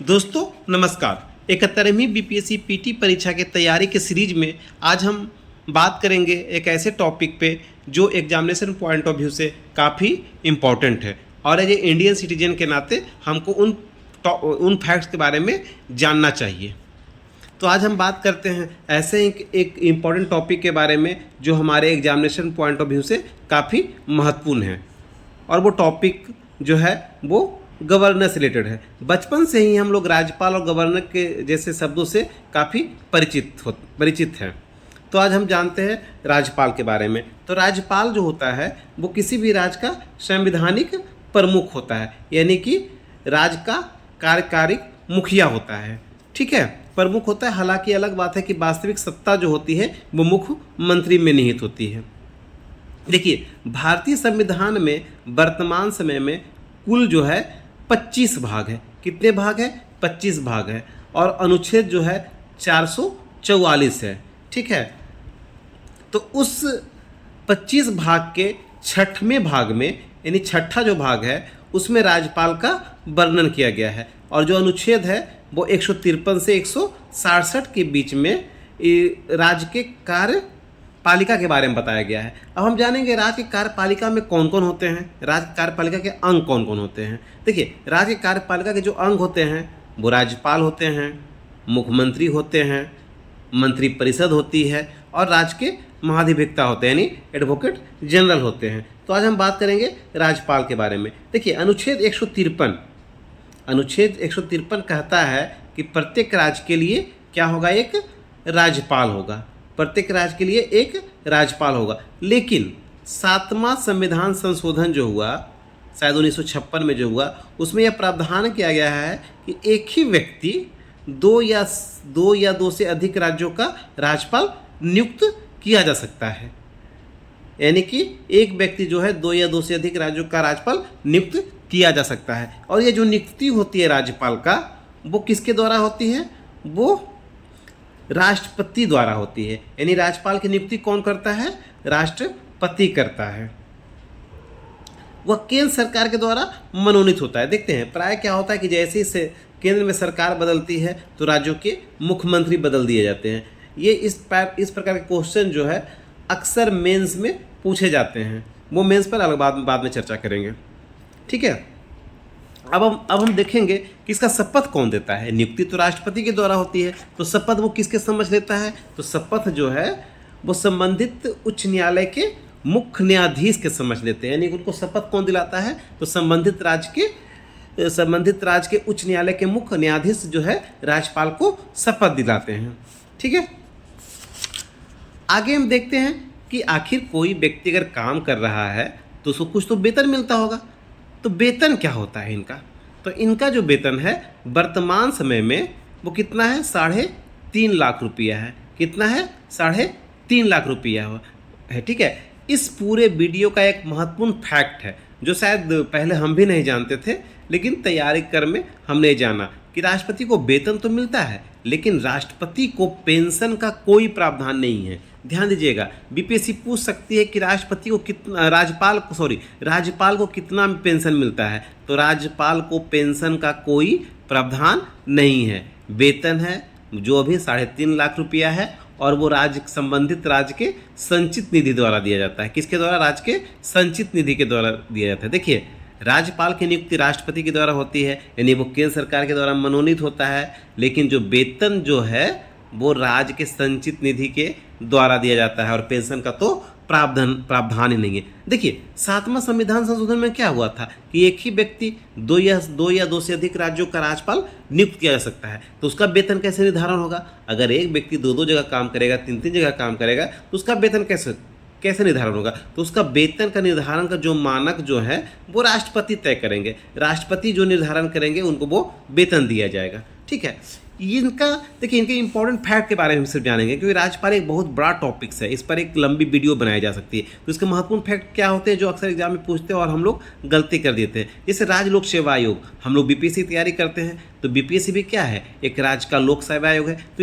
दोस्तों नमस्कार। 71वीं BPSC PT परीक्षा की तैयारी के सीरीज में आज हम बात करेंगे एक ऐसे टॉपिक पे जो एग्जामिनेशन पॉइंट ऑफ व्यू से काफ़ी इम्पॉर्टेंट है और एज ए इंडियन सिटीजन के नाते हमको उन फैक्ट्स के बारे में जानना चाहिए। तो आज हम बात करते हैं ऐसे एक इम्पॉर्टेंट टॉपिक के बारे में जो हमारे एग्जामिनेशन पॉइंट ऑफ व्यू से काफ़ी महत्वपूर्ण है और वो टॉपिक जो है वो गवर्नर से रिलेटेड है। बचपन से ही हम लोग राज्यपाल और गवर्नर के जैसे शब्दों से काफ़ी परिचित हैं। तो आज हम जानते हैं राज्यपाल के बारे में। तो राज्यपाल जो होता है वो किसी भी राज्य का संवैधानिक प्रमुख होता है, यानी कि राज्य का कार्यकारी मुखिया होता है। ठीक है, प्रमुख होता है। हालांकि अलग बात है कि वास्तविक सत्ता जो होती है वो मुख्यमंत्री में निहित होती है। देखिए, भारतीय संविधान में वर्तमान समय में कुल जो है 25 भाग है। कितने भाग है? 25 भाग है। और अनुच्छेद जो है 444 है। ठीक है, तो उस 25 भाग के छठवें भाग में, यानी छठा जो भाग है उसमें राज्यपाल का वर्णन किया गया है और जो अनुच्छेद है वो 153 से 167 के बीच में राज्य के कार्यपालिका के बारे में बताया गया है। अब हम जानेंगे राज्य की कार्यपालिका में कौन कौन होते हैं, राज्य कार्यपालिका के अंग कौन कौन होते हैं। देखिए, राज्य की कार्यपालिका के जो अंग होते हैं वो राज्यपाल होते हैं, मुख्यमंत्री होते हैं, मंत्रिपरिषद होती है और राज्य के महाधिवक्ता होते हैं, यानी एडवोकेट जनरल होते हैं। तो आज हम बात करेंगे राज्यपाल के बारे में। देखिए, अनुच्छेद 153 कहता है कि प्रत्येक राज्य के लिए क्या होगा? एक राज्यपाल होगा। प्रत्येक राज्य के लिए एक राज्यपाल होगा। लेकिन 7वां संविधान संशोधन जो हुआ शायद 1956 में जो हुआ, उसमें यह प्रावधान किया गया है कि एक ही व्यक्ति दो या दो से अधिक राज्यों का राज्यपाल नियुक्त किया जा सकता है। यानी कि एक व्यक्ति जो है दो से अधिक राज्यों का राज्यपाल नियुक्त किया जा सकता है। और ये जो नियुक्ति होती है राज्यपाल का, वो किसके द्वारा होती है? वो राष्ट्रपति द्वारा होती है। यानी राज्यपाल की नियुक्ति कौन करता है? राष्ट्रपति करता है। वह केंद्र सरकार के द्वारा मनोनीत होता है। देखते हैं प्राय क्या होता है कि जैसे ही केंद्र में सरकार बदलती है तो राज्यों के मुख्यमंत्री बदल दिए जाते हैं। ये इस प्रकार के क्वेश्चन जो है अक्सर मेंस में पूछे जाते हैं। वो मेंस पर अलग बाद में चर्चा करेंगे। ठीक है, अब हम देखेंगे कि इसका शपथ कौन देता है। नियुक्ति तो राष्ट्रपति के द्वारा होती है, तो शपथ वो किसके समझ लेता है? तो शपथ जो है वो संबंधित उच्च न्यायालय के मुख्य न्यायाधीश के समझ लेते हैं। यानी उनको शपथ कौन दिलाता है? तो संबंधित राज्य के उच्च न्यायालय के मुख्य न्यायाधीश जो है राज्यपाल को शपथ दिलाते हैं। ठीक है, आगे हम देखते हैं कि आखिर कोई व्यक्ति अगर काम कर रहा है तो उसको कुछ तो वेतन मिलता होगा। तो वेतन क्या होता है इनका? तो इनका जो वेतन है वर्तमान समय में वो कितना है? 3.5 लाख रुपया है। कितना है? 3.5 लाख रुपया है। ठीक है, इस पूरे वीडियो का एक महत्वपूर्ण फैक्ट है जो शायद पहले हम भी नहीं जानते थे, लेकिन तैयारी कर में हमने जाना कि राष्ट्रपति को वेतन तो मिलता है लेकिन राष्ट्रपति को पेंशन का कोई प्रावधान नहीं है। ध्यान दीजिएगा, बीपीएससी पूछ सकती है कि राष्ट्रपति को कितना, राज्यपाल को कितना पेंशन मिलता है। तो राज्यपाल को पेंशन का कोई प्रावधान नहीं है। वेतन है जो अभी 3.5 लाख रुपया है और वो संबंधित राज्य के संचित निधि द्वारा दिया जाता है। किसके द्वारा? राज्य के संचित निधि के द्वारा दिया जाता है। देखिए, राज्यपाल की नियुक्ति राष्ट्रपति के द्वारा होती है, यानी वो केंद्र सरकार के द्वारा मनोनीत होता है, लेकिन जो वेतन जो है वो राज्य के संचित निधि के द्वारा दिया जाता है और पेंशन का तो प्रावधान ही नहीं है। देखिए, 7वां संविधान संशोधन में क्या हुआ था कि एक ही व्यक्ति दो से अधिक राज्यों का राज्यपाल नियुक्त किया जा सकता है। तो उसका वेतन कैसे निर्धारण होगा? अगर एक व्यक्ति दो जगह काम करेगा, तीन जगह काम करेगा, तो उसका वेतन कैसे निर्धारण होगा? तो उसका वेतन का निर्धारण का जो मानक जो है वो राष्ट्रपति तय करेंगे। राष्ट्रपति जो निर्धारण करेंगे उनको वो वेतन दिया जाएगा। ठीक है, देखिए इनके इंपॉर्टेंट फैक्ट के बारे में हम सिर्फ जानेंगे क्योंकि राज्यपाल एक बहुत बड़ा टॉपिक्स है। इस पर एक लंबी वीडियो बनाई जा सकती है। तो इसके महत्वपूर्ण फैक्ट क्या होते हैं जो अक्सर एग्जाम में पूछते हैं और हम लोग गलती कर देते हैं। जैसे राज्य लोक सेवा आयोग, हम लोग बीपीएससी की तैयारी करते हैं तो बीपीएससी भी क्या है? एक राज्य का लोक सेवा आयोग है। तो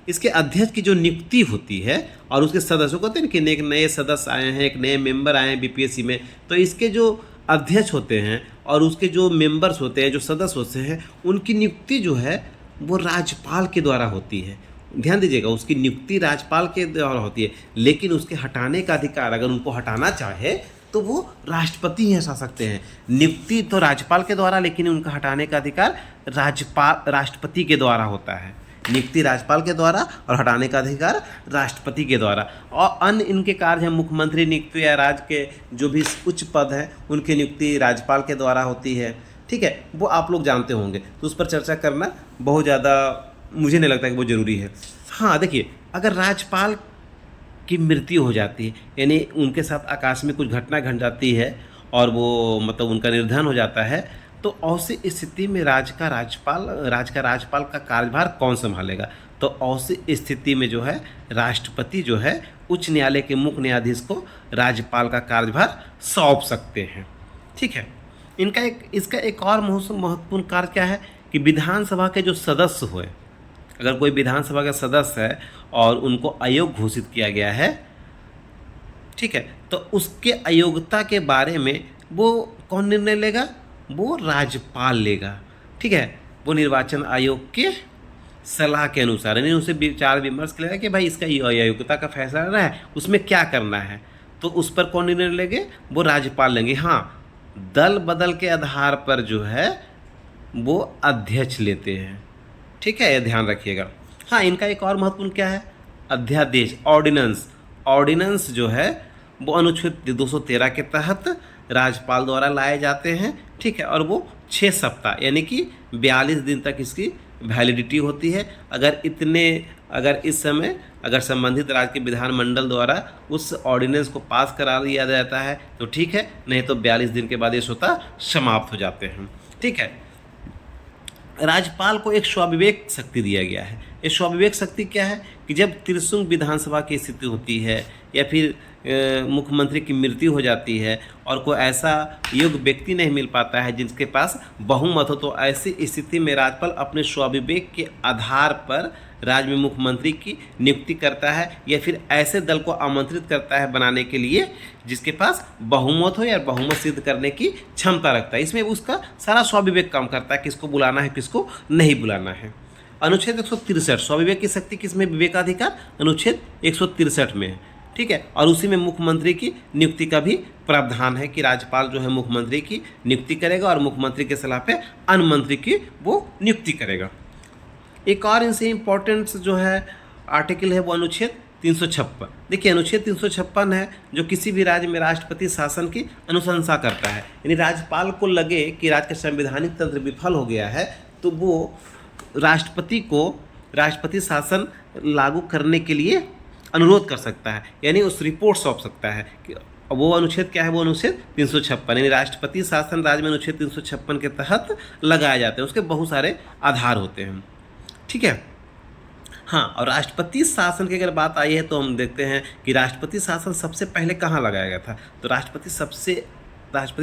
इसके अध्यक्ष की जो नियुक्ति होती है और उसके सदस्यों को कहते हैं कि एक नए सदस्य आए हैं, एक नए मेंबर आए हैं बीपीएससी में, तो इसके जो अध्यक्ष होते हैं और उसके जो मेंबर्स होते हैं, जो सदस्य होते हैं, उनकी नियुक्ति जो है वो राज्यपाल के द्वारा होती है। ध्यान दीजिएगा, उसकी नियुक्ति राज्यपाल के द्वारा होती है, लेकिन उसके हटाने का अधिकार, अगर उनको हटाना चाहे तो वो राष्ट्रपति ही हटा सकते हैं। नियुक्ति तो राज्यपाल के द्वारा, लेकिन उनका हटाने का अधिकार राष्ट्रपति के द्वारा होता है। नियुक्ति राज्यपाल के द्वारा और हटाने का अधिकार राष्ट्रपति के द्वारा। और अन्य इनके कार्य हैं, मुख्यमंत्री नियुक्ति या राज्य के जो भी उच्च पद हैं उनकी नियुक्ति राज्यपाल के द्वारा होती है। ठीक है, वो आप लोग जानते होंगे, तो उस पर चर्चा करना बहुत ज़्यादा मुझे नहीं लगता कि वो ज़रूरी है। हाँ देखिए, अगर राज्यपाल की मृत्यु हो जाती है, यानी उनके साथ आकस्मिक कुछ घटना घट जाती है और वो मतलब उनका निर्धन हो जाता है, तो ऐसी स्थिति में राज्य का राज्यपाल का कार्यभार कौन संभालेगा? तो ऐसी स्थिति में जो है राष्ट्रपति जो है उच्च न्यायालय के मुख्य न्यायाधीश को राज्यपाल का कार्यभार सौंप सकते हैं। ठीक है, इसका एक और महत्वपूर्ण कार्य क्या है कि विधानसभा के जो सदस्य हुए, अगर कोई विधानसभा का सदस्य है और उनको अयोग्य घोषित किया गया है, ठीक है, तो उसके अयोग्यता के बारे में वो कौन निर्णय लेगा? वो राज्यपाल लेगा। ठीक है, वो निर्वाचन आयोग के सलाह के अनुसार, यानी उसे विचार विमर्श करेगा कि भाई इसका अयोग्यता का फैसला रहा है, उसमें क्या करना है, तो उस पर कौन निर्णय लेंगे? वो राज्यपाल लेंगे। हाँ, दल बदल के आधार पर जो है वो अध्यक्ष लेते हैं। ठीक है, ये ध्यान रखिएगा। हाँ, इनका एक और महत्वपूर्ण क्या है? अध्यादेश, ऑर्डिनेंस जो है वो अनुच्छेद 213 के तहत राज्यपाल द्वारा लाए जाते हैं। ठीक है, और वो 6 सप्ताह यानी कि 42 दिन तक इसकी वैलिडिटी होती है। अगर इस समय संबंधित राज्य के विधानमंडल द्वारा उस ऑर्डिनेंस को पास करा दिया जाता है तो ठीक है, नहीं तो 42 दिन के बाद ये स्वतः समाप्त हो जाते हैं। ठीक है, राज्यपाल को एक स्वाविवेक शक्ति दिया गया है। ये स्वाविवेक शक्ति क्या है कि जब त्रिशंकु विधानसभा की स्थिति होती है या फिर मुख्यमंत्री की मृत्यु हो जाती है और कोई ऐसा योग्य व्यक्ति नहीं मिल पाता है जिसके पास बहुमत हो, तो ऐसी स्थिति में राज्यपाल अपने स्वाविवेक के आधार पर राज्य में मुख्यमंत्री की नियुक्ति करता है या फिर ऐसे दल को आमंत्रित करता है बनाने के लिए जिसके पास बहुमत हो या बहुमत सिद्ध करने की क्षमता रखता है। इसमें उसका सारा स्वाविवेक काम करता है, किसको बुलाना है किसको नहीं बुलाना है। अनुच्छेद 163 स्वाविवेक की शक्ति किसमें? विवेकाधिकार अनुच्छेद 163 में है। ठीक है, और उसी में मुख्यमंत्री की नियुक्ति का भी प्रावधान है कि राज्यपाल जो है मुख्यमंत्री की नियुक्ति करेगा और मुख्यमंत्री के सलाह पे अन्य मंत्री की वो नियुक्ति करेगा। एक और इनसे इम्पोर्टेंट जो है आर्टिकल है वो अनुच्छेद 356। देखिए, अनुच्छेद 356 है जो किसी भी राज्य में राष्ट्रपति शासन की अनुशंसा करता है, यानी राज्यपाल को लगे कि राज्य का संवैधानिक तंत्र विफल हो गया है तो वो राष्ट्रपति को राष्ट्रपति शासन लागू करने के लिए अनुरोध कर सकता है, यानी उस रिपोर्ट सौंप सकता है कि वो अनुच्छेद क्या है? वो अनुच्छेद 356, यानी राष्ट्रपति शासन राज्य में अनुच्छेद 356 के तहत लगाए जाते हैं। उसके बहुत सारे आधार होते हैं। ठीक है, हाँ, और राष्ट्रपति शासन की अगर बात आई है तो हम देखते हैं कि राष्ट्रपति शासन सबसे पहले कहाँ लगाया गया था? तो राष्ट्रपति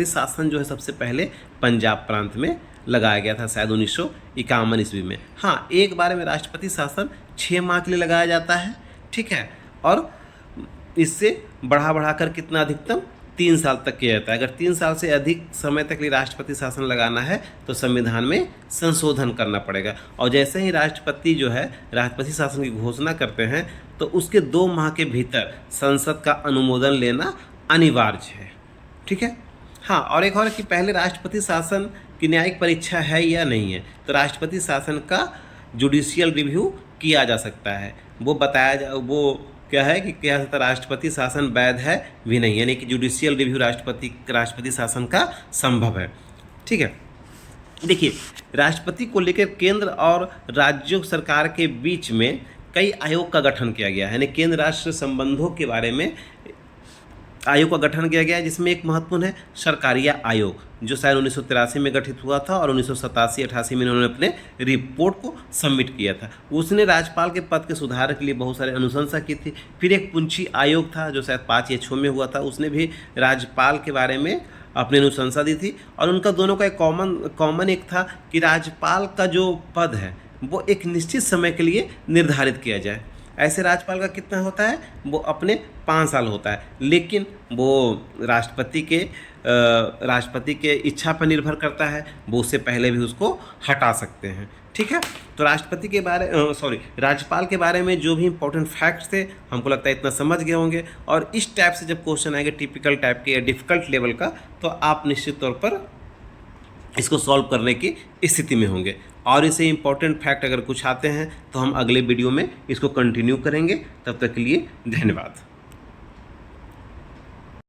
शासन जो है सबसे पहले पंजाब प्रांत में लगाया गया था, शायद 1951 ईस्वी में। हाँ, एक बार में राष्ट्रपति शासन 6 माह के लिए लगाया जाता है। ठीक है, और इससे बढ़ा कर कितना अधिकतम 3 साल तक किया जाता है। अगर 3 साल से अधिक समय तक लिए राष्ट्रपति शासन लगाना है तो संविधान में संशोधन करना पड़ेगा। और जैसे ही राष्ट्रपति जो है राष्ट्रपति शासन की घोषणा करते हैं तो उसके 2 माह के भीतर संसद का अनुमोदन लेना अनिवार्य है। ठीक है, हाँ, और एक और कि पहले राष्ट्रपति शासन की न्यायिक परीक्षा है या नहीं है, तो राष्ट्रपति शासन का जुडिशियल रिव्यू किया जा सकता है। वो क्या है कि क्या राष्ट्रपति शासन वैध है भी नहीं, यानी कि जुडिशियल रिव्यू राष्ट्रपति शासन का संभव है। ठीक है, देखिए, राष्ट्रपति को लेकर केंद्र और राज्य सरकार के बीच में कई आयोग का गठन किया गया है, यानी केंद्र राष्ट्र संबंधों के बारे में आयोग का गठन किया गया है, जिसमें एक महत्वपूर्ण है सरकारिया आयोग, जो शायद 1983 में गठित हुआ था और 1987-88 में उन्होंने अपने रिपोर्ट को सबमिट किया था। उसने राज्यपाल के पद के सुधार के लिए बहुत सारे अनुशंसा की थी। फिर एक पुंछी आयोग था जो शायद 5 या 6 में हुआ था, उसने भी राज्यपाल के बारे में अपनी अनुशंसा दी थी। और उनका दोनों का एक कॉमन एक था कि राज्यपाल का जो पद है वो एक निश्चित समय के लिए निर्धारित किया जाए। ऐसे राज्यपाल का कितना होता है? वो अपने 5 साल होता है, लेकिन वो राष्ट्रपति के राष्ट्रपति के इच्छा पर निर्भर करता है, वो उससे पहले भी उसको हटा सकते हैं। ठीक है, तो राष्ट्रपति के बारे राज्यपाल के बारे में जो भी इंपॉर्टेंट फैक्ट्स थे हमको लगता है इतना समझ गए होंगे। और इस टाइप से जब क्वेश्चन आएंगे टिपिकल टाइप के या डिफ़िकल्ट लेवल का, तो आप निश्चित तौर पर इसको सॉल्व करने की स्थिति में होंगे। और इसे इंपॉर्टेंट फैक्ट अगर कुछ आते हैं तो हम अगले वीडियो में इसको कंटिन्यू करेंगे। तब तक के लिए धन्यवाद।